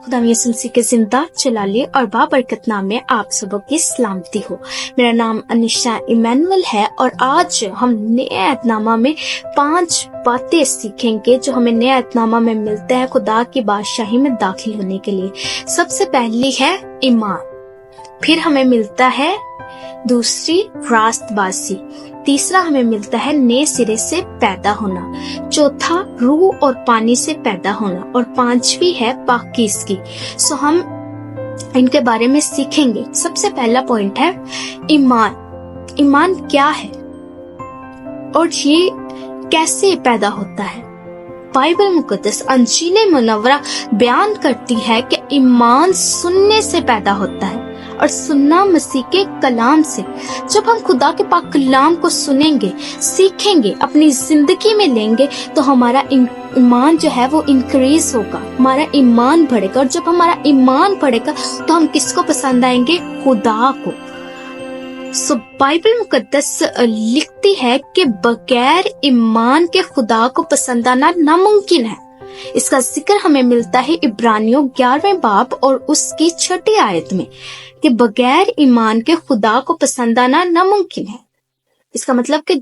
खुदा यीशु मसीह के जिंदा जलाली और बाबरकत नाम में आप सबों की सलामती हो। मेरा नाम अनिशा इमैनुअल है और आज हम नए ऐतनामा में 5 बातें सीखेंगे जो हमें नए ऐतनामा में मिलते हैं खुदा की बादशाही में दाखिल होने के लिए। सबसे पहली है ईमान, फिर हमें मिलता है दूसरी रास्तबाजी, तीसरा हमें मिलता है नए सिरे से पैदा होना, चौथा रूह और पानी से पैदा होना और पांचवी है पाकीज़गी। सो हम इनके बारे में सीखेंगे। सबसे पहला पॉइंट है ईमान। ईमान क्या है और ये कैसे पैदा होता है? बाइबल मुकद्दस अंजील मुनव्वरा बयान करती है कि ईमान सुनने से पैदा होता है और सुनना मसीह के कलाम से। जब हम खुदा के पाक कलाम को सुनेंगे, सीखेंगे, अपनी जिंदगी में लेंगे तो हमारा ईमान जो है वो इंक्रीज होगा, हमारा ईमान बढ़ेगा। और जब हमारा ईमान बढ़ेगा तो हम किसको पसंद आएंगे? खुदा को। सो बाइबल मुकद्दस लिखती है कि बगैर ईमान के खुदा को पसंद आना नामुमकिन है। इसका जिक्र हमें मिलता है इब्रानियों 11वें बाब और उसकी 6ठी आयत में कि बगैर ईमान के खुदा को पसंद आना नामुमकिन है। इसका मतलब कि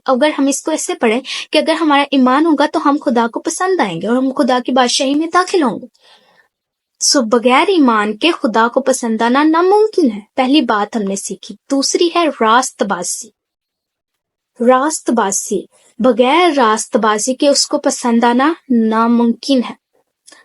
अगर हम इसको ऐसे पढ़ें कि अगर हमारा ईमान होगा तो हम खुदा को पसंद आएंगे और हम खुदा की बादशाही में दाखिल होंगे। सो बगैर ईमान के खुदा को पसंद आना नामुमकिन है। पहली बात हमने सीखी। दूसरी है रास्तबाजी। रास्तबाजी, बगैर रास्तबाजी के उसको पसंद आना नामुमकिन है।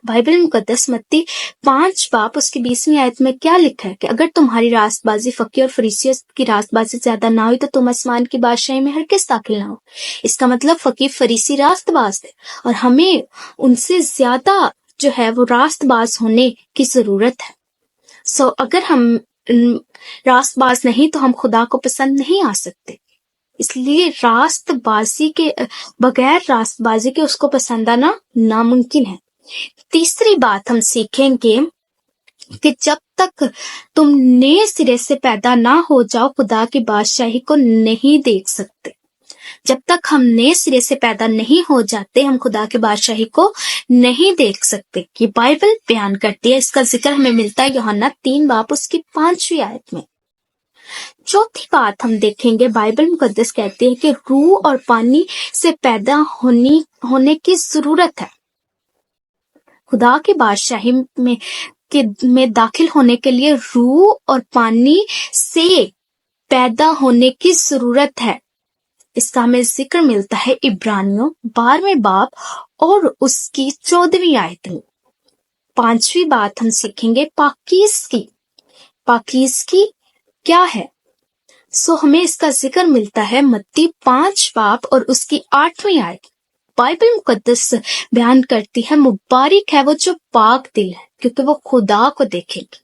बाइबल मुकद्दस मत्ती 5 बाब उसकी 20वीं आयत में क्या लिखा है कि अगर तुम्हारी रास्तबाजी फकीर और फरीसियों की रास्तबाजी ज्यादा ना हुई तो तुम आसमान की बादशाही में हरगिज़ दाखिल ना हो। इसका मतलब फकीर फरीसी रास्तबाज थे और हमें उनसे ज्यादा जो है वो रास्तबाज होने की जरूरत है। सो अगर हम रास्तबाज नहीं तो हम खुदा को पसंद नहीं आ सकते। इसलिए बगैर रास्तबाजी के उसको पसंद आना नामुमकिन है। तीसरी बात हम सीखेंगे कि जब तक तुम नए सिरे से पैदा ना हो जाओ खुदा की बादशाही को नहीं देख सकते। जब तक हम नए सिरे से पैदा नहीं हो जाते हम खुदा की बादशाही को नहीं देख सकते। ये बाइबल बयान करती है। इसका जिक्र हमें मिलता है यूहन्ना 3 बाब उसकी 5वीं आयत में। चौथी बात हम देखेंगे, बाइबल मुकद्दस कहती है कि रूह और पानी से पैदा होने की जरूरत है। खुदा की बादशाही में दाखिल होने के लिए रूह और पानी से पैदा होने की जरूरत है। इसका हमें जिक्र मिलता है इब्रानियों 12वें बाब और उसकी 14वीं आयत में। पांचवी बात हम सीखेंगे पाकीज़गी। पाकीज़गी क्या है? हमें इसका जिक्र मिलता है मत्ती 5 बाब और उसकी 8वीं आयत। बाइबल मुकद्दस बयान करती है मुबारक है वो जो पाक दिल है क्योंकि वो खुदा को देखेंगे।